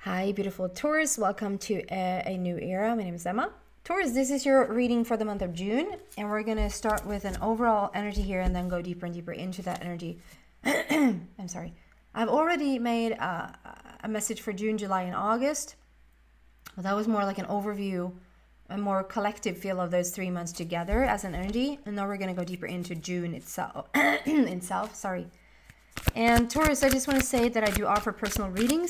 Hi, beautiful Taurus. Welcome to a new era. My name is Emma. Taurus, this is your reading for the month of June, and we're going to start with an overall energy here and then go deeper and deeper into that energy. I'm sorry. I've already made a message for June, July, and August. Well, that was more like an overview, a more collective feel of those 3 months together as an energy. And now we're going to go deeper into June itself. Sorry. And Taurus, I just want to say that I do offer personal readings,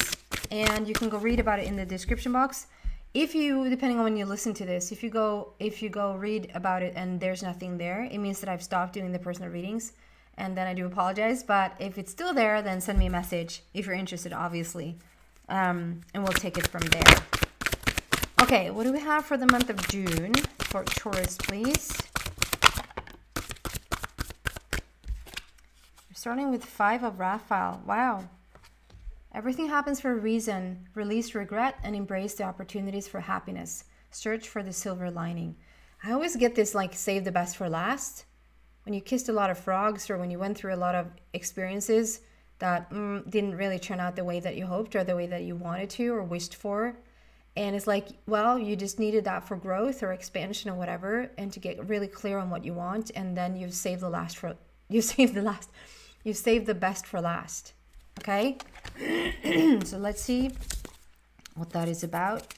and you can go read about it in the description box. If you, depending on when you listen to this, if you go read about it and there's nothing there, it means that I've stopped doing the personal readings, and then I do apologize. But if it's still there, then send me a message if you're interested, obviously, and we'll take it from there. Okay, what do we have for the month of June for Taurus, please? We're starting with 5 of Raphael. Wow. Everything happens for a reason. Release regret and embrace the opportunities for happiness. Search for the silver lining. I always get this like save the best for last. When you kissed a lot of frogs, or when you went through a lot of experiences that didn't really turn out the way that you hoped or the way that you wanted to or wished for. And it's like, well, you just needed that for growth or expansion or whatever, and to get really clear on what you want. And then you've saved you've saved the best for last. Okay, so let's see what that is about.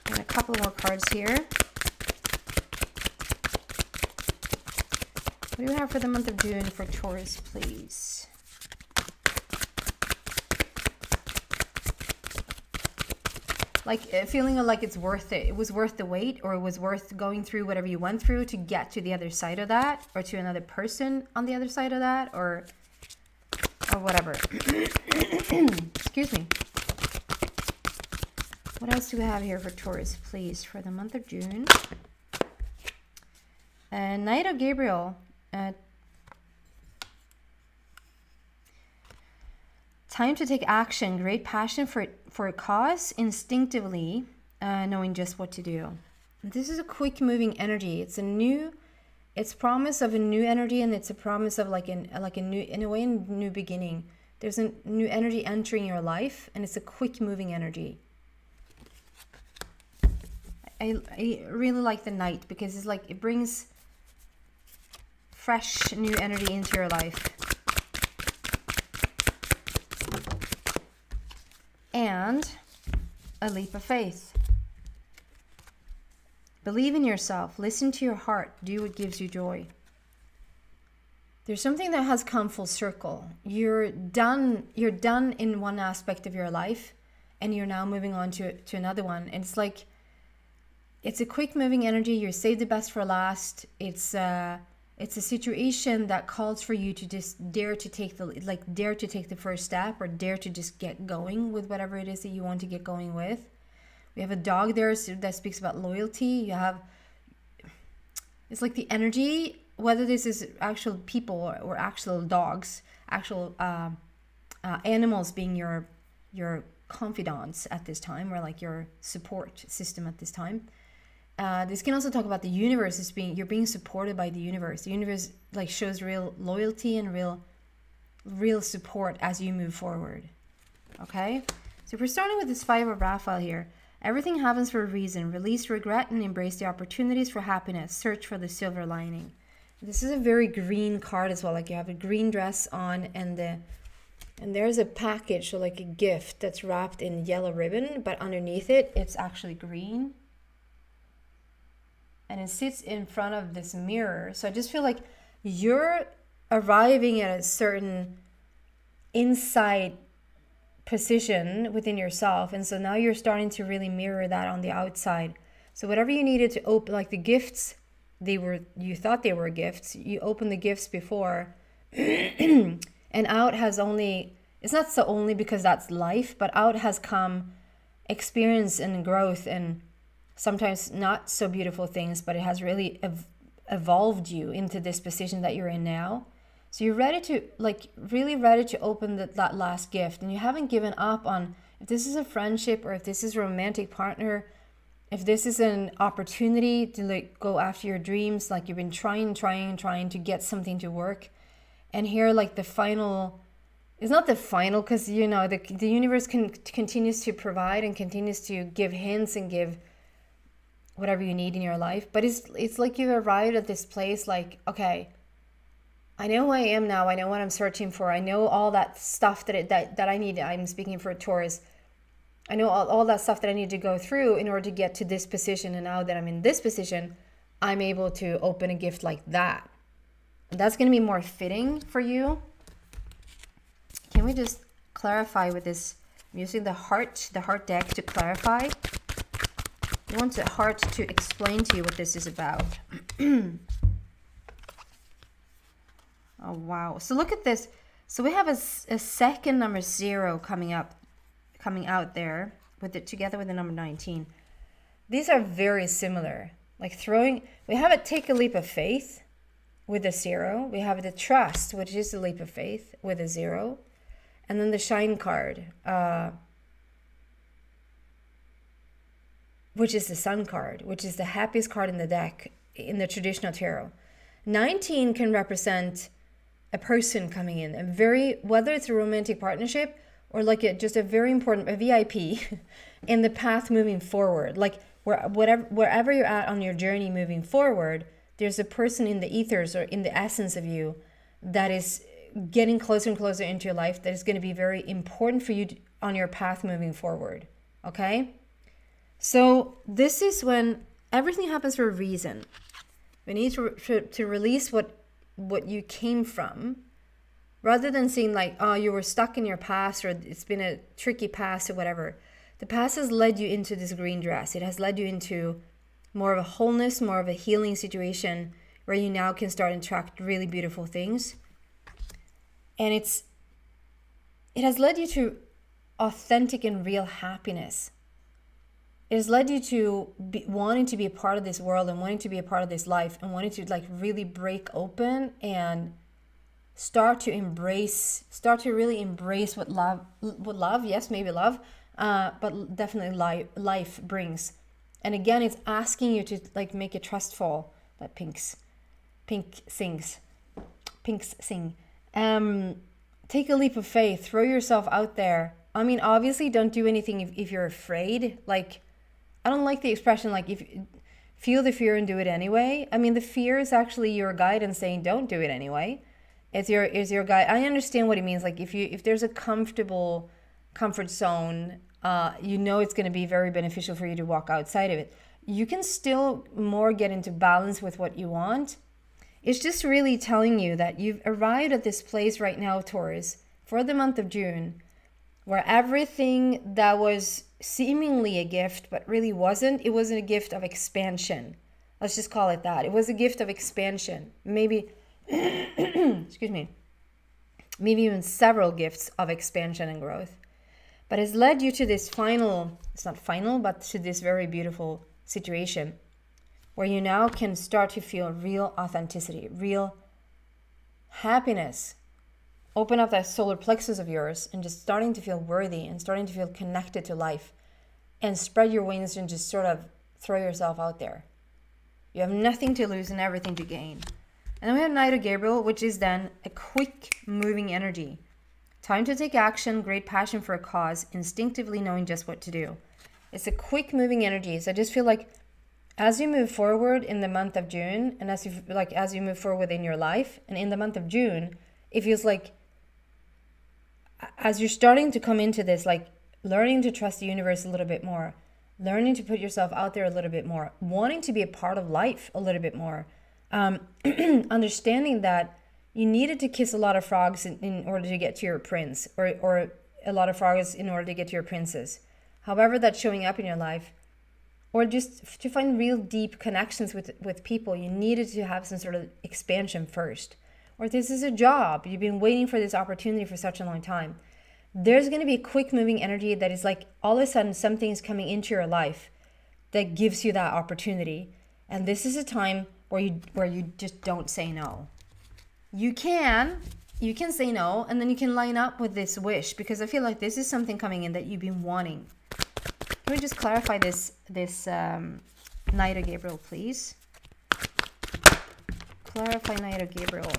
And a couple more cards here. What do we have for the month of June for Taurus, please? Like feeling like it's worth it. It was worth the wait, or it was worth going through whatever you went through to get to the other side of that, or to another person on the other side of that, or whatever. Excuse me. What else do we have here for Taurus, please, for the month of June? Knight of Gabriel. Time to take action. Great passion for a cause. Instinctively knowing just what to do. This is a quick moving energy. It's promise of a new energy, and it's a promise of like a new beginning. There's a new energy entering your life, and it's a quick moving energy. I really like the Knight because it's like it brings fresh new energy into your life. And a leap of faith. Believe in yourself. Listen to your heart. Do what gives you joy. There's something that has come full circle. You're done in one aspect of your life, and you're now moving on to another one. And it's like, it's a quick moving energy. You're saved the best for last. It's a situation that calls for you to just dare to take the first step, or dare to just get going with whatever it is that you want to get going with. We have a dog there that speaks about loyalty. It's like the energy, whether this is actual people or actual dogs, actual animals being your confidants at this time, or like your support system at this time. This can also talk about the universe you're being supported by the universe. The universe like shows real loyalty and real support as you move forward. Okay, so we're starting with this 5 of Raphael here. Everything happens for a reason. Release regret and embrace the opportunities for happiness. Search for the silver lining. This is a very green card as well. Like you have a green dress on, and there's a package, so like a gift that's wrapped in yellow ribbon, but underneath it, it's actually green. And it sits in front of this mirror. So I just feel like you're arriving at a certain inside position within yourself, and so now you're starting to really mirror that on the outside. So whatever you needed to open, like the gifts, you thought they were gifts, you opened the gifts before, and out has it's not so only because that's life, but out has come experience and growth, and sometimes not so beautiful things, but it has really evolved you into this position that you're in now. So you're ready to, really ready to open that last gift. And you haven't given up on, if this is a friendship, or if this is a romantic partner, if this is an opportunity to go after your dreams, like you've been trying to get something to work. And here, like the final it's not the final, because you know the universe continues to provide and continues to give hints and give whatever you need in your life. But it's like you arrived at this place like, okay, I know who I am now. I know what I'm searching for. I know all that stuff that I need. I'm speaking for Taurus. I know all that stuff that I need to go through in order to get to this position. And now that I'm in this position, I'm able to open a gift like that. That's going to be more fitting for you. Can we just clarify with this? I'm using the heart deck to clarify. I want the heart to explain to you what this is about. Oh, wow. So look at this. So we have a second number 0 coming out there with it together with the number 19. These are very similar. Like we have a take a leap of faith with a 0. We have the trust, which is the leap of faith, with a 0. And then the shine card, which is the sun card, which is the happiest card in the deck in the traditional tarot. 19 can represent a person coming in, whether it's a romantic partnership or like just a very important, a VIP in the path moving forward. Like wherever you're at on your journey moving forward, there's a person in the ethers or in the essence of you that is getting closer and closer into your life, that is going to be very important for you on your path moving forward. Okay? So this is when everything happens for a reason. We need to release what you came from, rather than seeing like, oh, you were stuck in your past, or it's been a tricky past or whatever. The past has led you into this green dress. It has led you into more of a wholeness, more of a healing situation where you now can start and attract really beautiful things. And it has led you to authentic and real happiness. It has led you to wanting to be a part of this world and wanting to be a part of this life and wanting to like really break open and start to really embrace what love, yes, maybe love, but definitely life brings. And again, it's asking you to like make a trust fall that Pinks sing. Take a leap of faith, throw yourself out there. I mean, obviously don't do anything if you're afraid. Like, I don't like the expression like if feel the fear and do it anyway. I mean, the fear is actually your guidance saying don't do it anyway. It's your guide. I understand what it means. Like if there's a comfort zone, you know it's going to be very beneficial for you to walk outside of it. You can still more get into balance with what you want. It's just really telling you that you've arrived at this place right now, Taurus, for the month of June, where everything that was seemingly a gift but really wasn't, it wasn't a gift of expansion. Let's just call it that. It was a gift of expansion. Maybe, excuse me, maybe even several gifts of expansion and growth. But it's led you to this it's not final, but to this very beautiful situation where you now can start to feel real authenticity, real happiness. Open up that solar plexus of yours and just starting to feel worthy and starting to feel connected to life, and spread your wings and just sort of throw yourself out there. You have nothing to lose and everything to gain. And then we have Knight of Gabriel, which is then a quick moving energy. Time to take action, great passion for a cause, instinctively knowing just what to do. It's a quick moving energy. So I just feel like as you move forward in the month of June, and as you move forward in your life, and in the month of June, it feels like as you're starting to come into this, like learning to trust the universe a little bit more, learning to put yourself out there a little bit more, wanting to be a part of life a little bit more, understanding that you needed to kiss a lot of frogs in order to get to your prince, or a lot of frogs in order to get to your princess. However that's showing up in your life, or just to find real deep connections with people, you needed to have some sort of expansion first. Or this is a job. You've been waiting for this opportunity for such a long time. There's going to be a quick moving energy that is like all of a sudden something's coming into your life that gives you that opportunity. And this is a time where you just don't say no. You can say no, and then you can line up with this wish, because I feel like this is something coming in that you've been wanting. Can we just clarify this Knight of Gabriel, please? Clarify Knight of Gabriel.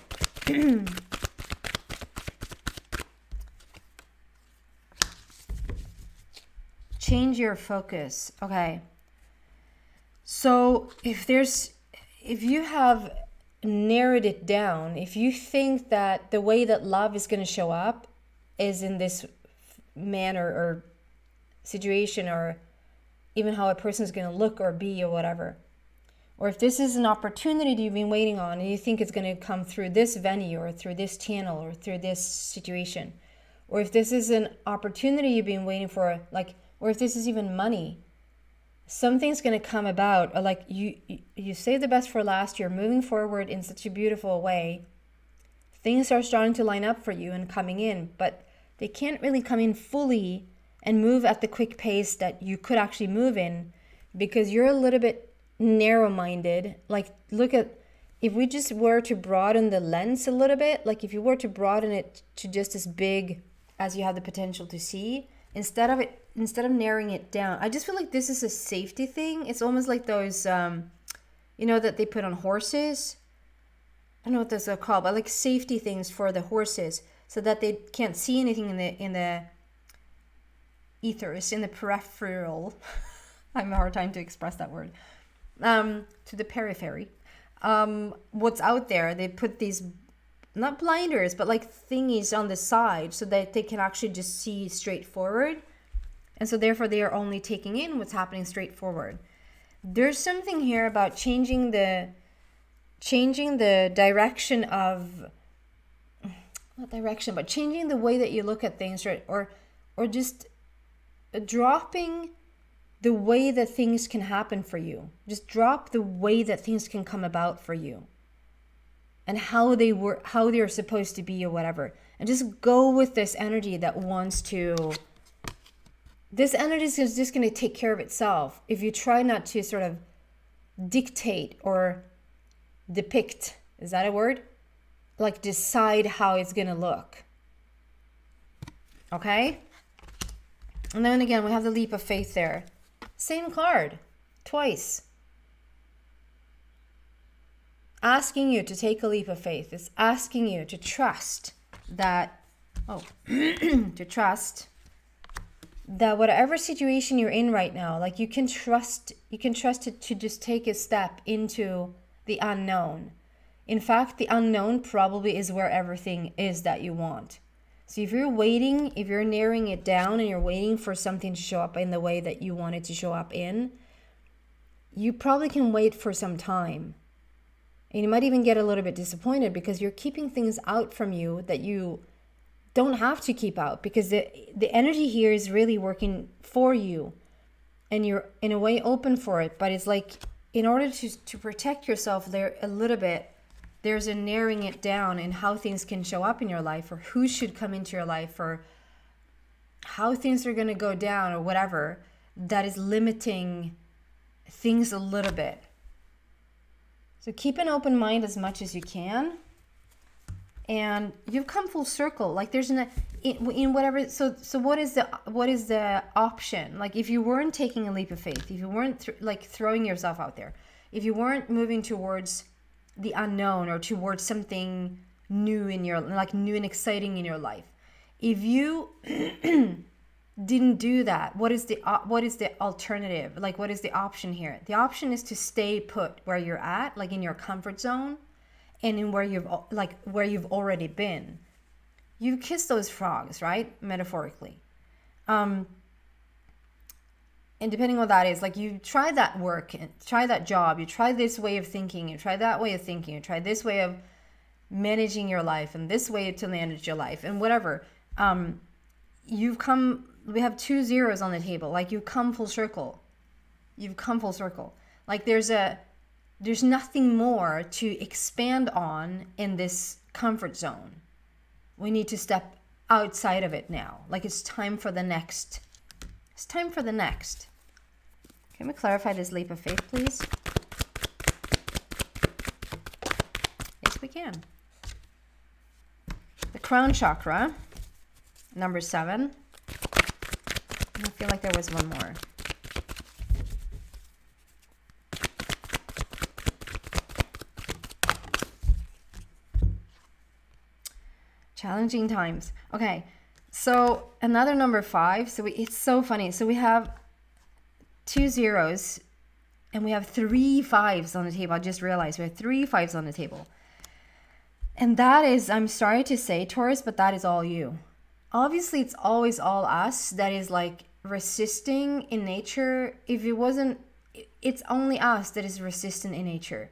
change your focus. Okay. So if you have narrowed it down, if you think that the way that love is going to show up is in this manner or situation, or even how a person is going to look or be or whatever, or if this is an opportunity you've been waiting on and you think it's going to come through this venue or through this channel or through this situation, or if this is an opportunity you've been waiting for, like, or if this is even money, something's going to come about. Or like you saved the best for last, you're moving forward in such a beautiful way, things are starting to line up for you and coming in, but they can't really come in fully and move at the quick pace that you could actually move in, because you're a little bit narrow-minded. Like, look at, if we just were to broaden the lens a little bit, like if you were to broaden it to just as big as you have the potential to see, instead of narrowing it down, I just feel like this is a safety thing. It's almost like those, you know, that they put on horses. I don't know what those are called, but like safety things for the horses, so that they can't see anything in the ethers, in the peripheral. I have a hard time to express that word. To the periphery. What's out there, they put these, not blinders, but like thingies on the side so that they can actually just see straight forward. And so therefore they are only taking in what's happening straight forward. There's something here about changing the direction of, not direction, but changing the way that you look at things, right? Or just dropping the way that things can happen for you. Just drop the way that things can come about for you, and how they're supposed to be or whatever. And just go with this energy that wants to, this energy is just going to take care of itself if you try not to sort of dictate or depict, is that a word? Like decide how it's going to look. Okay? And then again, we have the leap of faith there. Same card, twice. Asking you to take a leap of faith. It's asking you to trust that, to trust that whatever situation you're in right now, like you can trust it to just take a step into the unknown. In fact, the unknown probably is where everything is that you want. So if you're waiting, if you're narrowing it down and you're waiting for something to show up in the way that you want it to show up in, you probably can wait for some time. And you might even get a little bit disappointed because you're keeping things out from you that you don't have to keep out, because the energy here is really working for you and you're in a way open for it. But it's like, in order to protect yourself there a little bit, there's a narrowing it down in how things can show up in your life, or who should come into your life, or how things are going to go down, or whatever, that is limiting things a little bit. So keep an open mind as much as you can. And you've come full circle. Like there's in whatever. So what is the option? Like if you weren't taking a leap of faith, if you weren't like throwing yourself out there, if you weren't moving towards the unknown or towards something new in your, like new and exciting in your life, if you didn't do that, what is the alternative? Like what is the option here? The option is to stay put where you're at, like in your comfort zone, and in where you've already been. You kiss those frogs, right? Metaphorically. And depending on what that is, like you try that work, try that job, you try this way of thinking, you try that way of thinking, you try this way of managing your life, and this way to manage your life, and whatever. You've come, we have 2 zeros on the table. Like you've come full circle. You've come full circle. Like there's nothing more to expand on in this comfort zone. We need to step outside of it now. Like it's time for the next. It's time for the next. Can we clarify this leap of faith, please? Yes, we can. The crown chakra, number 7. I feel like there was one more. Challenging times. Okay, so another number 5. So it's so funny. So we have 2 zeros, and we have 3 5s on the table. I just realized we have 3 5s on the table. And that is, I'm sorry to say, Taurus, but that is all you. Obviously, it's always all us that is like resisting in nature. If it wasn't, it's only us that is resistant in nature.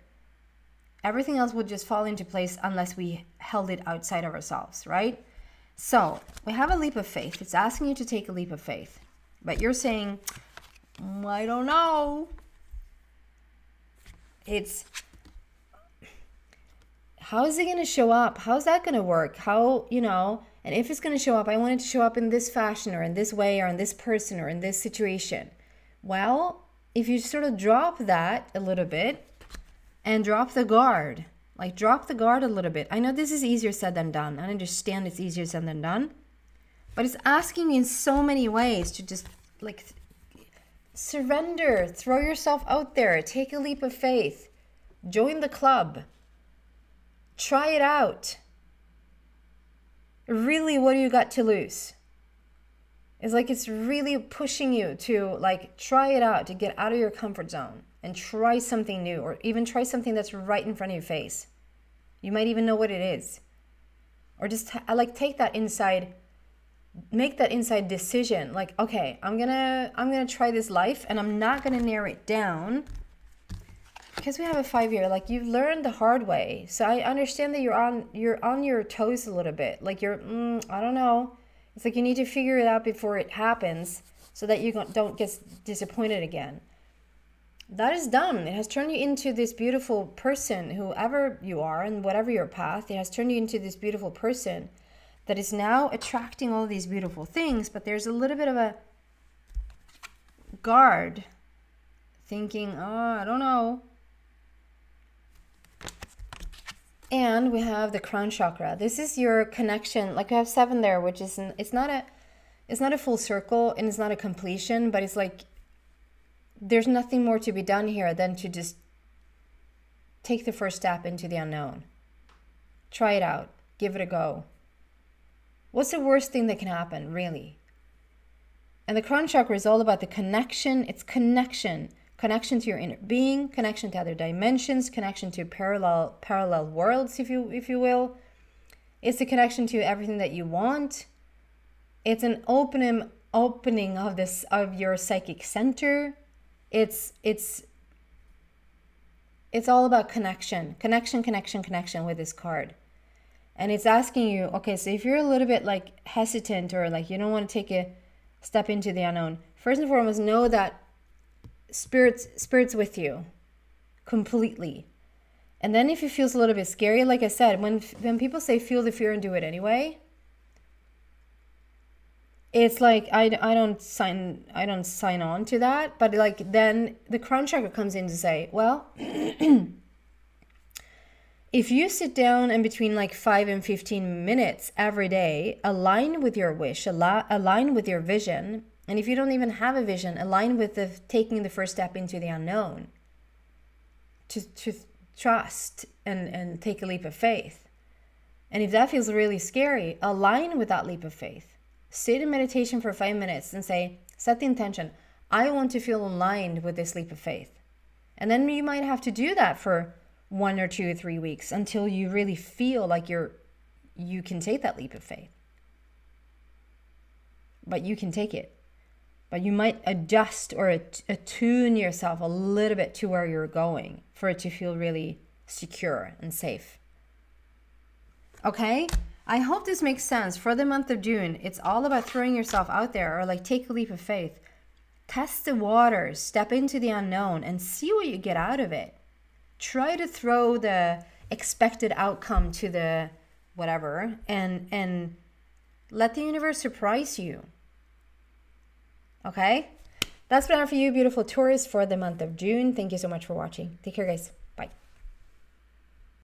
Everything else would just fall into place unless we held it outside of ourselves, right? So we have a leap of faith. It's asking you to take a leap of faith. But you're saying, I don't know. It's, how is it going to show up? How's that going to work? How, you know, and if it's going to show up, I want it to show up in this fashion or in this way or in this person or in this situation. Well, if you sort of drop that a little bit and drop the guard, like drop the guard a little bit. I know this is easier said than done. I understand it's easier said than done, but it's asking you in so many ways to just like surrender, throw yourself out there, take a leap of faith, join the club, try it out. Really, what do you got to lose? It's like it's really pushing you to like try it out, to get out of your comfort zone and try something new, or even try something that's right in front of your face. You might even know what it is. Or just like take that inside, make that inside decision. Like, okay, I'm gonna try this life, and I'm not gonna narrow it down because we have a 5-year. Like, you've learned the hard way. So I understand that you're on your toes a little bit. Like you're, I don't know. It's like you need to figure it out before it happens so that you don't get disappointed again. That is done. It has turned you into this beautiful person, whoever you are and whatever your path. It has turned you into this beautiful person that is now attracting all these beautiful things. But there's a little bit of a guard thinking, oh, I don't know. And we have the crown chakra. This is your connection. Like we have 7 there, which is, it's not a full circle and it's not a completion, but it's like, there's nothing more to be done here than to just take the first step into the unknown. Try it out. Give it a go. What's the worst thing that can happen, really? And the crown chakra is all about the connection. It's connection. Connection to your inner being, connection to other dimensions, connection to parallel worlds, if you will. It's the connection to everything that you want. It's an opening of your psychic center. It's all about connection with this card. And it's asking you, okay, so if you're a little bit like hesitant or like you don't want to take a step into the unknown, first and foremost, know that spirit's with you completely. And then if it feels a little bit scary, like I said, when people say feel the fear and do it anyway, it's like I don't sign on to that. But like then the crown chakra comes in to say, well, if you sit down and between like 5 and 15 minutes every day, align with your wish, align with your vision. And if you don't even have a vision, align with taking the first step into the unknown. To trust and take a leap of faith. And if that feels really scary, align with that leap of faith. Sit in meditation for 5 minutes and say, set the intention. I want to feel aligned with this leap of faith. And then you might have to do that for 1 or 2 or 3 weeks until you really feel like you can take that leap of faith. But you can take it. But you might adjust or attune yourself a little bit to where you're going for it to feel really secure and safe. Okay? I hope this makes sense. For the month of June, it's all about throwing yourself out there or like take a leap of faith. Test the waters, step into the unknown and see what you get out of it. Try to throw the expected outcome to the whatever and let the universe surprise you. Okay? That's been all for you, beautiful Taurus, for the month of June. Thank you so much for watching. Take care, guys.